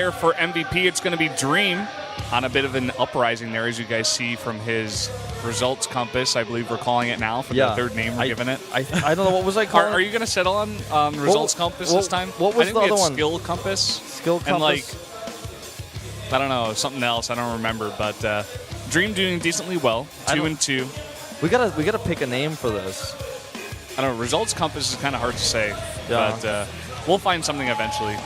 There for MVP, it's going to be Dream on a bit of an uprising there, as you guys see from his results compass. I believe we're calling it now for the third name we're giving it. I don't know, what was I calling Are you going to settle on results compass this time? What was I think the we had other one? Skill compass. Skill compass. And like, I don't know, something else. I don't remember. But Dream doing decently well, 2-2. We gotta pick a name for this. I don't know. Results compass is kind of hard to say, Yeah. but we'll find something eventually.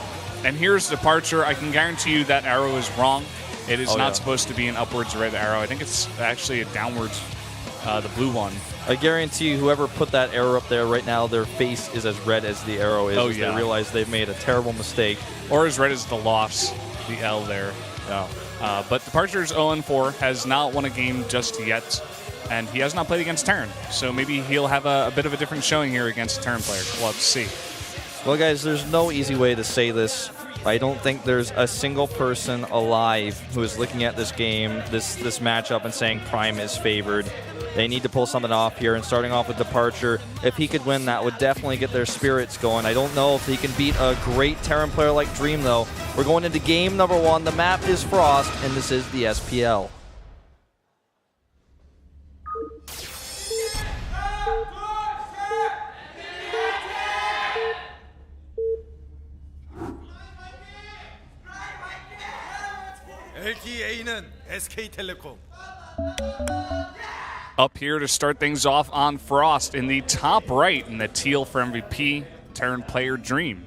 And here's DeParture. I can guarantee you that arrow is wrong. It is not supposed to be an upwards red arrow. I think it's actually a downwards, the blue one. I guarantee you whoever put that arrow up there right now, their face is as red as the arrow is. Oh, as yeah. They realize they've made a terrible mistake. Or as red as the loss, the L there. Yeah. But DeParture's 0-4, has not won a game just yet, and he has not played against Terran. So maybe he'll have a bit of a different showing here against a Terran player. We'll have to see. Well, guys, there's no easy way to say this. I don't think there's a single person alive who is looking at this game, this matchup, and saying Prime is favored. They need to pull something off here, and starting off with DeParture, if he could win, that would definitely get their spirits going. I don't know if he can beat a great Terran player like Dream, though. We're going into game number 1. The map is Frost, and this is the SPL. LTA는 SK텔레콤. Up here to start things off on Frost in the top right in the teal for MVP, Terran player Dream.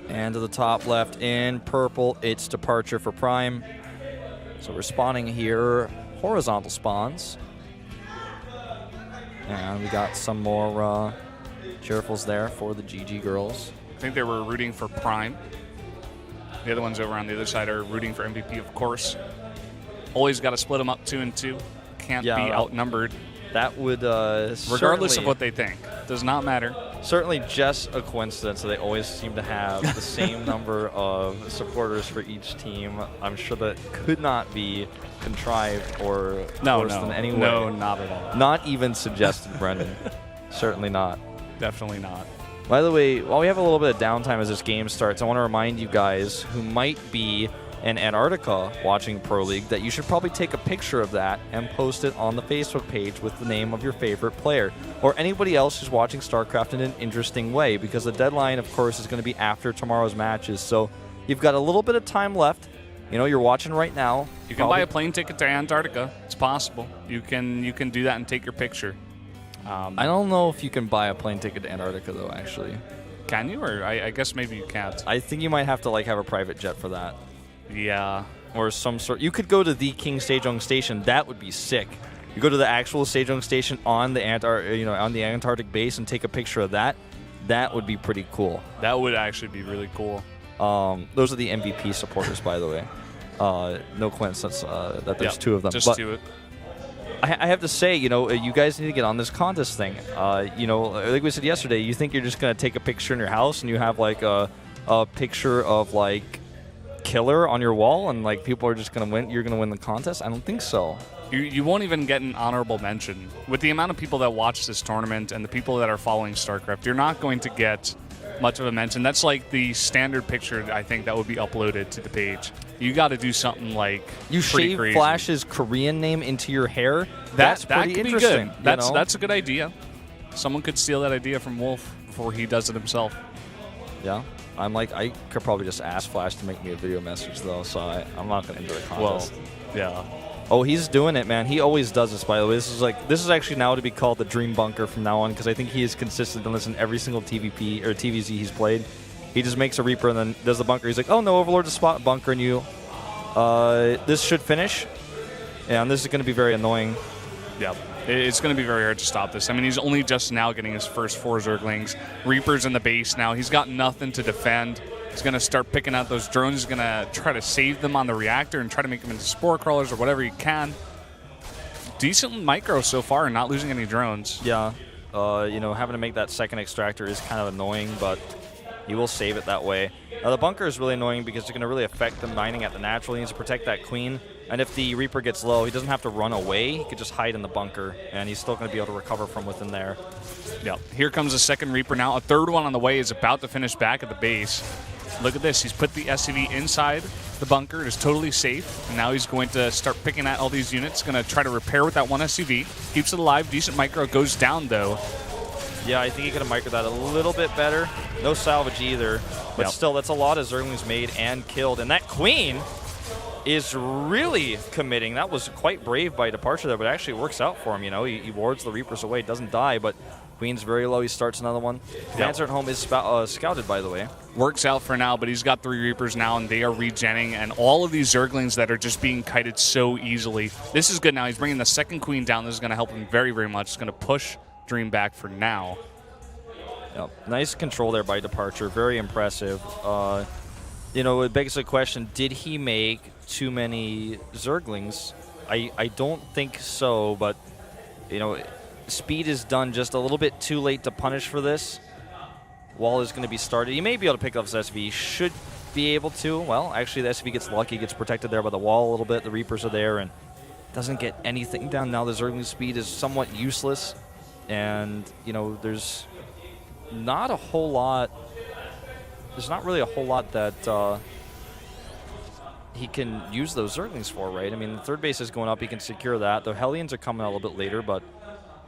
And to the top left in purple, it's DeParture for Prime. So we're spawning here horizontal spawns. And we got some more cheerfuls there for the GG girls. I think they were rooting for Prime. The other ones over on the other side are rooting for MVP, of course. Always got to split them up 2-2. Can't be outnumbered. That would regardless of what they think. Does not matter. Certainly just a coincidence that they always seem to have the same number of supporters for each team. I'm sure that could not be contrived or forced in any way. No, not at all. Not even suggested, Brendan. Certainly not. Definitely not. By the way, while we have a little bit of downtime as this game starts, I want to remind you guys who might be in Antarctica watching Pro League that you should probably take a picture of that and post it on the Facebook page with the name of your favorite player or anybody else who's watching StarCraft in an interesting way, because the deadline, of course, is going to be after tomorrow's matches. So you've got a little bit of time left. You know, you're watching right now. You can buy a plane ticket to Antarctica. It's possible. You can do that and take your picture. I don't know if you can buy a plane ticket to Antarctica, though, actually. Can you? Or I guess maybe you can't. I think you might have to, like, have a private jet for that. Yeah. Or some sort. You could go to the King Sejong Station. That would be sick. You go to the actual Sejong Station on the on the Antarctic base and take a picture of that. That would be pretty cool. That would actually be really cool. Those are the MVP supporters, by the way. No coincidence that there's two of them. Just two. I have to say, you know, you guys need to get on this contest thing. You know, like we said yesterday, you think you're just going to take a picture in your house and you have, like, a picture of, like, Killer on your wall and, like, people are just going to win. You're going to win the contest? I don't think so. You won't even get an honorable mention. With the amount of people that watch this tournament and the people that are following StarCraft, you're not going to get much of a mention. That's like the standard picture, I think, that would be uploaded to the page. You got to do something like you shave crazy. Flash's Korean name into your hair. That's pretty could interesting. Be good. That's a good idea. Someone could steal that idea from Wolf before he does it himself. Yeah. I could probably just ask Flash to make me a video message, though, so I'm not going to enter the contest. Well, yeah. Oh, he's doing it, man. He always does this, by the way. This is actually now to be called the Dream Bunker from now on, because I think he is consistent in this in every single TVP or TVZ he's played. He just makes a Reaper and then does the bunker. He's like, oh, no, Overlord's a spot bunkering you. This should finish. Yeah, and this is going to be very annoying. Yeah. It's going to be very hard to stop this. I mean, he's only just now getting his first 4 Zerglings. Reaper's in the base now. He's got nothing to defend. He's going to start picking out those drones. He's going to try to save them on the reactor and try to make them into spore crawlers or whatever he can. Decent micro so far and not losing any drones. Yeah. You know, having to make that second extractor is kind of annoying, but he will save it that way. The bunker is really annoying because it's going to really affect the mining at the natural. He needs to protect that queen. And if the Reaper gets low, he doesn't have to run away. He could just hide in the bunker, and he's still going to be able to recover from within there. Yeah. Here comes a second Reaper now. A third one on the way is about to finish back at the base. Look at this. He's put the SCV inside the bunker. It is totally safe. And now he's going to start picking at all these units. Going to try to repair with that one SCV. Keeps it alive. Decent micro. Goes down, though. Yeah, I think he could have microed that a little bit better. No salvage either. But still, that's a lot of Zerglings made and killed. And that Queen is really committing. That was quite brave by DeParture there, but it actually works out for him. You know, he wards the Reapers away. Doesn't die, but Queen's very low. He starts another one. Banter at home is scouted, by the way. Works out for now, but he's got 3 Reapers now, and they are regenning. And all of these Zerglings that are just being kited so easily. This is good now. He's bringing the second Queen down. This is going to help him very, very much. It's going to push Dream back for now. Yep. Nice control there by DeParture. Very impressive. You know, it begs the question, did he make too many Zerglings? I don't think so, but, you know, speed is done just a little bit too late to punish for this. Wall is going to be started. He may be able to pick up his SV. He should be able to. Well, actually, the SV gets lucky, gets protected there by the wall a little bit. The Reapers are there and doesn't get anything down. Now the Zergling speed is somewhat useless. And, you know, there's not a whole lot. There's not really a whole lot that he can use those Zerglings for, right? I mean, the third base is going up. He can secure that. The Hellions are coming out a little bit later, but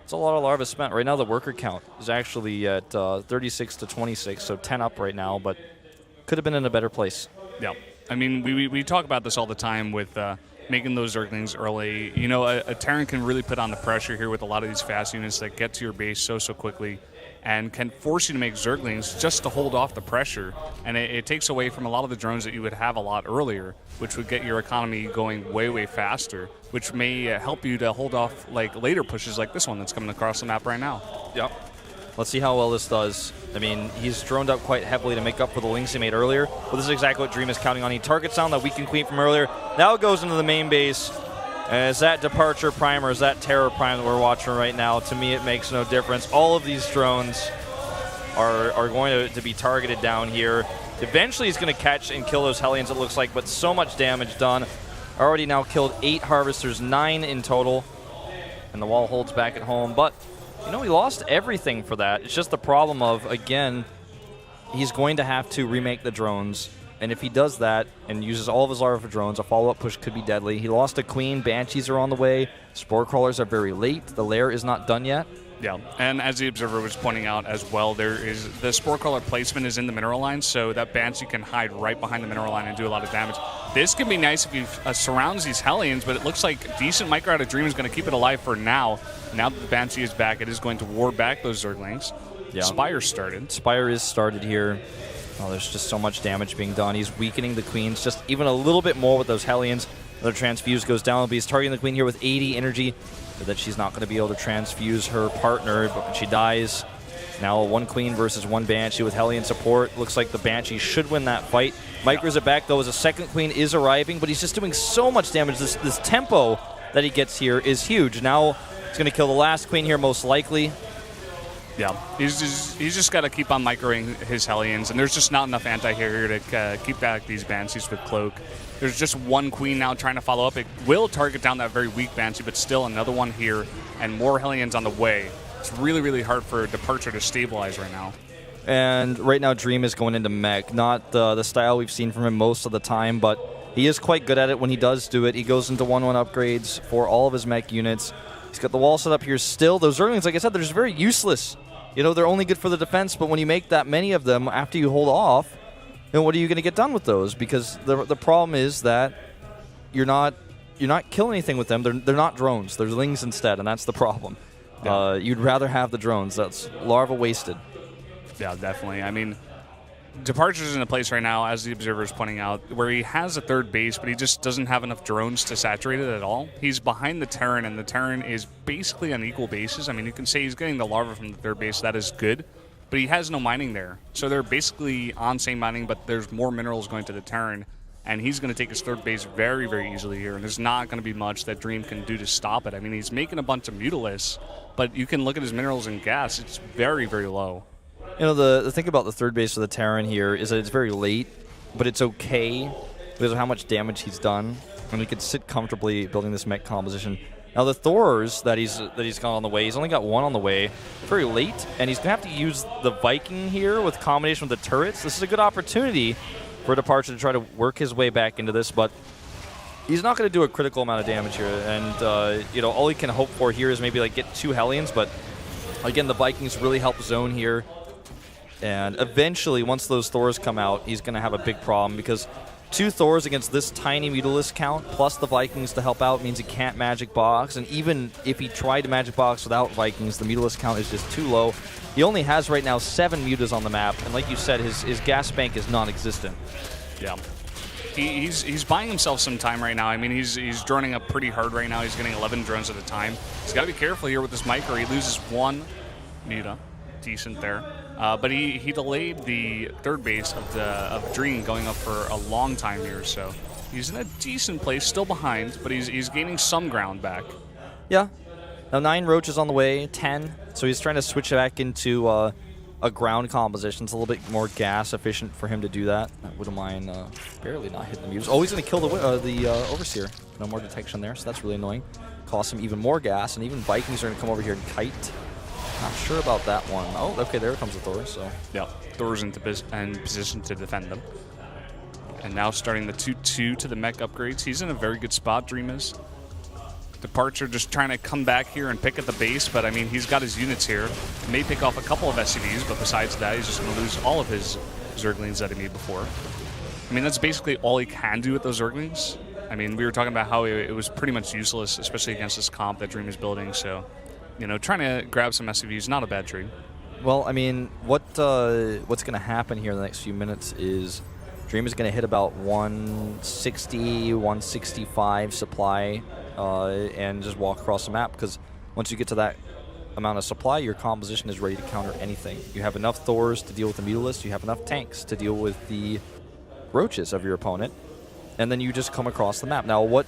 it's a lot of larva spent. Right now, the worker count is actually at 36 to 26, so 10 up right now, but could have been in a better place. Yeah. I mean, we talk about this all the time with making those Zerglings early. You know, a Terran can really put on the pressure here with a lot of these fast units that get to your base so quickly and can force you to make Zerglings just to hold off the pressure. And it takes away from a lot of the drones that you would have a lot earlier, which would get your economy going way faster, which may help you to hold off like later pushes like this one that's coming across the map right now. Yep. Let's see how well this does. I mean, he's droned up quite heavily to make up for the links he made earlier, but this is exactly what Dream is counting on. He targets down that weakened Queen from earlier. Now it goes into the main base. Is that DeParture Prime or is that Terror Prime that we're watching right now? To me, it makes no difference. All of these drones are going to be targeted down here. Eventually, he's going to catch and kill those Hellions, it looks like, but so much damage done. Already now killed 8 Harvesters, 9 in total, and the wall holds back at home. But, you know, he lost everything for that. It's just the problem of, again, he's going to have to remake the drones. And if he does that and uses all of his larva for drones, a follow-up push could be deadly. He lost a Queen. Banshees are on the way. Spore Crawlers are very late. The lair is not done yet. Yeah, and as the Observer was pointing out as well, there is the Spore Crawler placement is in the mineral line, so that Banshee can hide right behind the mineral line and do a lot of damage. This can be nice if he surrounds these Hellions, but it looks like decent micro out of Dream is going to keep it alive for now. Now that the Banshee is back, it is going to ward back those Zerglings. Yeah. Spire started. Spire is started here. Oh, there's just so much damage being done. He's weakening the Queens just even a little bit more with those Hellions. Another transfuse goes down, but he's targeting the Queen here with 80 energy. So that she's not going to be able to transfuse her partner, but when she dies, now 1 Queen versus 1 Banshee with Hellion support. Looks like the Banshee should win that fight. Micros it back, though, as a second Queen is arriving, but he's just doing so much damage. This tempo that he gets here is huge. Now he's going to kill the last Queen here, most likely. Yeah, he's just got to keep on microing his Hellions, and there's just not enough anti-here to keep back these Banshees with Cloak. There's just 1 Queen now trying to follow up. It will target down that very weak Banshee, but still another one here, and more Hellions on the way. It's really hard for DeParture to stabilize right now. And right now Dream is going into mech, not the style we've seen from him most of the time, but he is quite good at it when he does do it. He goes into 1-1 upgrades for all of his mech units. He's got the wall set up here still. Those Zerglings, like I said, they're just very useless. You know, they're only good for the defense, but when you make that many of them after you hold off, then what are you going to get done with those? Because the problem is that you're not killing anything with them. They're not drones. They're lings instead, and that's the problem. Yeah. You'd rather have the drones. That's larva wasted. Yeah, definitely. I mean, DeParture's in a place right now, as the Observer is pointing out, where he has a third base, but he just doesn't have enough drones to saturate it at all. He's behind the Terran, and the Terran is basically on equal bases. I mean, you can say he's getting the larva from the third base. That is good, but he has no mining there. So they're basically on same mining, but there's more minerals going to the Terran, and he's going to take his third base very easily here, and there's not going to be much that Dream can do to stop it. I mean, he's making a bunch of Mutalisks, but you can look at his minerals and gas. It's very low. You know, the thing about the third base of the Terran here is that it's very late, but it's okay because of how much damage he's done. And he could sit comfortably building this mech composition. Now the Thors that he's got on the way, he's only got one on the way, very late, and he's going to have to use the Viking here with combination with the turrets. This is a good opportunity for DeParture to try to work his way back into this, but he's not going to do a critical amount of damage here. And, you know, all he can hope for here is maybe, like, get 2 Hellions, but, again, the Vikings really help zone here. And eventually, once those Thors come out, he's going to have a big problem because 2 Thors against this tiny Mutalisk count, plus the Vikings to help out, means he can't Magic Box. And even if he tried to Magic Box without Vikings, the Mutalisk count is just too low. He only has right now 7 Mutas on the map, and like you said, his gas bank is non-existent. Yeah. He's buying himself some time right now. I mean, he's droning up pretty hard right now. He's getting 11 drones at a time. He's got to be careful here with this mic, or he loses 1 Muta. Decent there. But he delayed the 3rd base of Dream going up for a long time here, so he's in a decent place, still behind, but he's gaining some ground back. Yeah. Now 9 Roaches on the way, 10. So he's trying to switch back into a ground composition. It's a little bit more gas efficient for him to do that. I wouldn't mind barely not hitting the Mutants. Oh, he's going to kill the Overseer. No more detection there, so that's really annoying. Costs him even more gas, and even Vikings are going to come over here and kite. Not sure about that one. Oh, okay, there comes the Thor. So yeah, Thor's in position to defend them. And now starting the 2-2 to the mech upgrades. He's in a very good spot, Dream is. DeParture just trying to come back here and pick at the base, but I mean, he's got his units here. He may pick off a couple of SCVs, but besides that, he's just going to lose all of his Zerglings that he made before. I mean, that's basically all he can do with those Zerglings. I mean, we were talking about how it was pretty much useless, especially against this comp that Dream is building, so, you know, trying to grab some SCVs, not a bad trade. Well, I mean, what's going to happen here in the next few minutes is Dream is going to hit about 160, 165 supply and just walk across the map, because once you get to that amount of supply, your composition is ready to counter anything. You have enough Thors to deal with the Mutalisk, you have enough tanks to deal with the Roaches of your opponent, and then you just come across the map. Now, what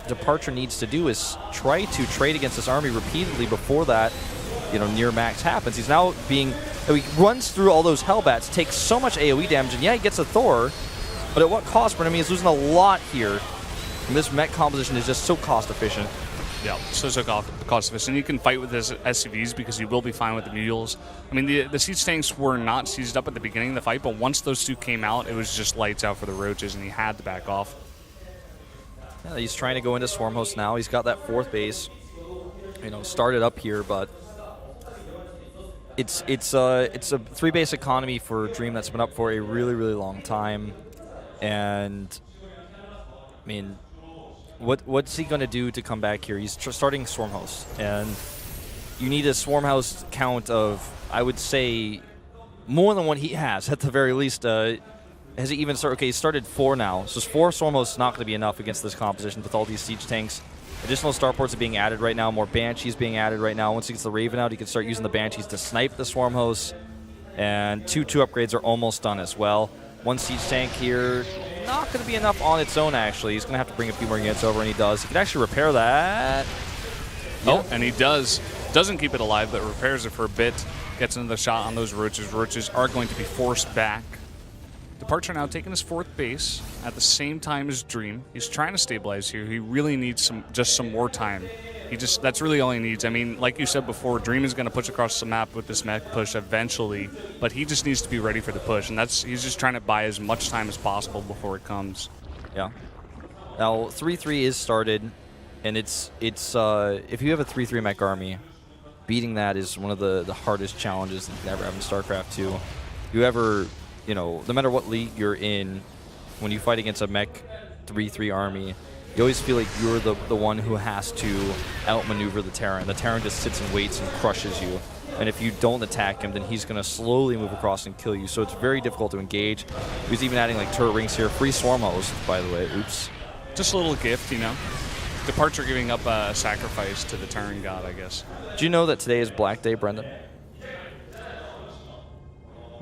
DeParture needs to do is try to trade against this army repeatedly before that, you know, near max happens. He's now he runs through all those Hellbats, takes so much AoE damage, and yeah, he gets a Thor, but at what cost? But I mean, he's losing a lot here. And this mech composition is just so cost efficient. Yeah, so cost efficient. You can fight with his SCVs because you will be fine with the mules. I mean, the siege tanks were not seized up at the beginning of the fight, but once those 2 came out, it was just lights out for the Roaches, and he had to back off. Yeah, he's trying to go into Swarmhost now. He's got that 4th base, you know, started up here, but it's a 3-base economy for Dream that's been up for a really, really long time, and I mean, what's he going to do to come back here? He's starting Swarmhost, and you need a Swarmhost count of, I would say, more than what he has at the very least. Has he even started? Okay, he started 4 now, so 4 Swarmhosts is not going to be enough against this composition with all these siege tanks. Additional starports are being added right now, more Banshees being added right now. Once he gets the Raven out, he can start using the Banshees to snipe the Swarmhosts, and 2-2 upgrades are almost done as well. 1 siege tank here, not going to be enough on its own, actually. He's going to have to bring a few more units over, and he does. He can actually repair that. Yeah. Oh, and he does. Doesn't keep it alive, but repairs it for a bit. Gets another shot on those Roaches. Roaches are going to be forced back. DeParture now taking his 4th base at the same time as Dream. He's trying to stabilize here. He really needs just some more time. That's really all he needs. I mean, like you said before, Dream is going to push across the map with this mech push eventually, but he just needs to be ready for the push, and he's just trying to buy as much time as possible before it comes. Yeah. Now 3-3 is started, and it's if you have a 3-3 mech army, beating that is one of the hardest challenges that you can ever have in StarCraft 2. You ever, you know, no matter what league you're in, when you fight against a mech 3-3 army, you always feel like you're the one who has to outmaneuver the Terran. The Terran just sits and waits and crushes you. And if you don't attack him, then he's going to slowly move across and kill you. So it's very difficult to engage. He's even adding like turret rings here. Free Swarmhost, by the way. Oops. Just a little gift, you know. DeParture giving up a sacrifice to the Terran god, I guess. Do you know that today is Black Day, Brendan?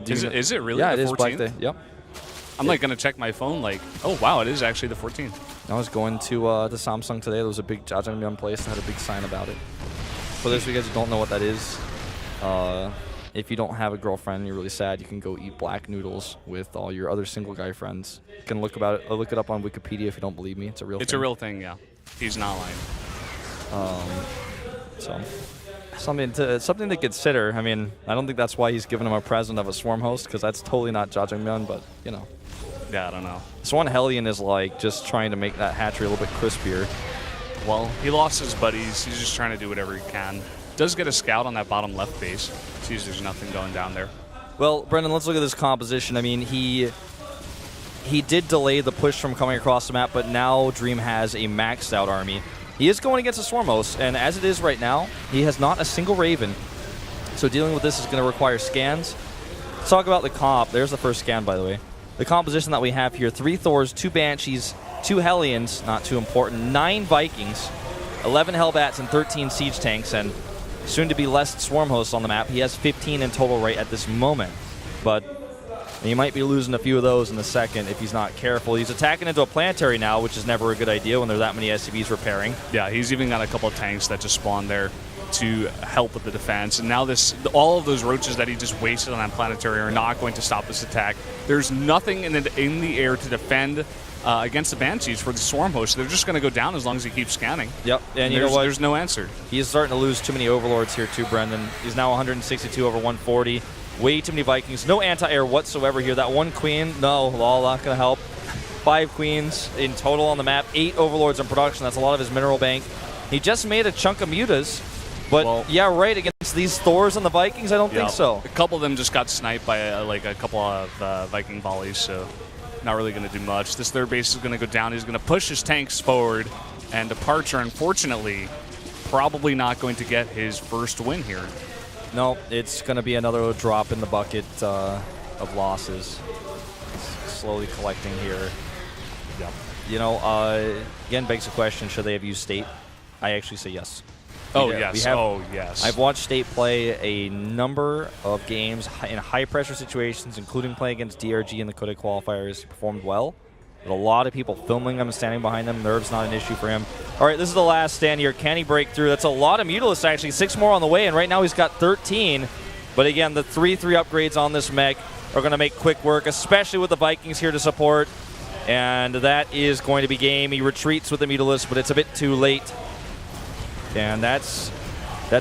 Is it really? Yeah, the it is 14th? Black Day. Yep. I'm like gonna check my phone. Like, oh wow, it is actually the 14th. I was going to Samsung today. There was a big Jajangmyeon place that had a big sign about it. For those of you guys who don't know what that is, if you don't have a girlfriend and you're really sad, you can go eat black noodles with all your other single guy friends. You can look it up on Wikipedia if you don't believe me. It's a real thing. It's a real thing, yeah. He's not lying. So something to consider. I mean, I don't think that's why he's giving him a present of a Swarm Host, because that's totally not Jajangmyeon, but, you know. Yeah, I don't know. This one Hellion is like just trying to make that hatchery a little bit crispier. Well, he lost his buddies. He's just trying to do whatever he can. Does get a scout on that bottom left base. Sees there's nothing going down there. Well, Brendan, let's look at this composition. I mean, he did delay the push from coming across the map, but now Dream has a maxed out army. He is going against a Swarm Host, and as it is right now, he has not a single Raven. So dealing with this is going to require scans. Let's talk about the comp. There's the first scan, by the way. The composition that we have here, 3 Thors, 2 Banshees, 2 Hellions, not too important, 9 Vikings, 11 Hellbats, and 13 Siege Tanks, and soon to be less Swarm Hosts on the map. He has 15 in total right at this moment, but he might be losing a few of those in the second if he's not careful. He's attacking into a planetary now, which is never a good idea when there are that many SCVs repairing. Yeah, he's even got a couple of tanks that just spawned there to help with the defense. And now all of those roaches that he just wasted on that planetary are not going to stop this attack. There's nothing in the air to defend against the Banshees for the Swarm Host. They're just going to go down as long as he keeps scanning. Yep, and you know what? There's no answer. He's starting to lose too many Overlords here too, Brendan. He's now 162 over 140. Way too many Vikings. No anti-air whatsoever here. That one Queen, no, lol, not going to help. 5 Queens in total on the map. 8 Overlords in production. That's a lot of his mineral bank. He just made a chunk of Mutas. But, well, yeah, right, against these Thors and the Vikings, I don't think so. A couple of them just got sniped by like a couple of Viking volleys, so not really going to do much. This third base is going to go down. He's going to push his tanks forward, and DeParture, unfortunately, probably not going to get his first win here. No, it's going to be another drop in the bucket of losses. Slowly collecting here. Yep. You know, again, begs the question, should they have used State? I actually say yes. Oh, yes. I've watched State play a number of games in high-pressure situations, including playing against DRG in the Kodak qualifiers. He performed well. But a lot of people filming him and standing behind him. Nerves not an issue for him. All right, this is the last stand here. Can he break through? That's a lot of Mutalisks, actually. 6 more on the way, and right now he's got 13. But again, the 3 upgrades on this mech are going to make quick work, especially with the Vikings here to support. And that is going to be game. He retreats with the Mutalisk, but it's a bit too late. And that's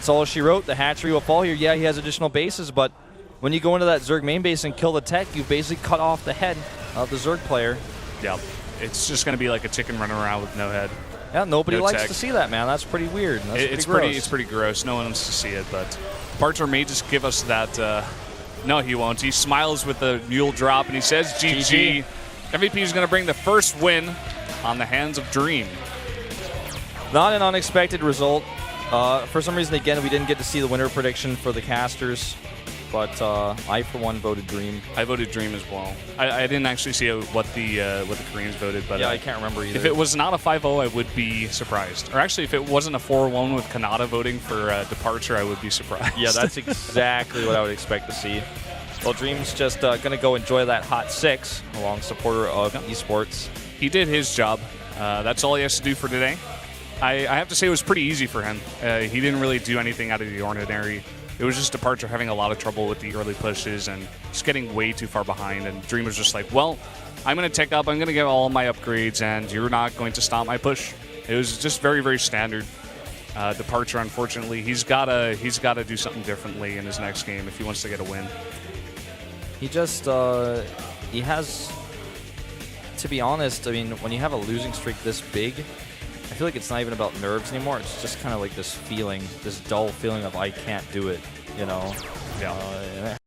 all she wrote. The hatchery will fall here. Yeah, he has additional bases, but when you go into that Zerg main base and kill the tech, you've basically cut off the head of the Zerg player. Yep. It's just going to be like a chicken running around with no head. Yeah, nobody likes to see that, man. That's pretty weird. It's pretty gross. No one wants to see it, but DeParture may just give us that. No, he won't. He smiles with the mule drop, and he says GG. MVP is going to bring the first win on the hands of Dream. Not an unexpected result. For some reason, again, we didn't get to see the winner prediction for the casters, but I, for one, voted Dream. I voted Dream as well. I didn't actually see what the Koreans voted, but yeah, I can't remember either. If it was not a 5-0, I would be surprised. Or actually, if it wasn't a 4-1 with Kanata voting for DeParture, I would be surprised. Yeah, that's exactly what I would expect to see. Well, Dream's just going to go enjoy that hot 6 along supporter of esports. He did his job. That's all he has to do for today. I have to say it was pretty easy for him. He didn't really do anything out of the ordinary. It was just DeParture having a lot of trouble with the early pushes and just getting way too far behind. And Dream was just like, well, I'm going to tech up. I'm going to get all my upgrades, and you're not going to stop my push. It was just very, very standard. DeParture, unfortunately, he's got to do something differently in his next game if he wants to get a win. He just he has, to be honest, I mean, when you have a losing streak this big, I feel like it's not even about nerves anymore. It's just kind of like this feeling, this dull feeling of I can't do it, you know? Yeah.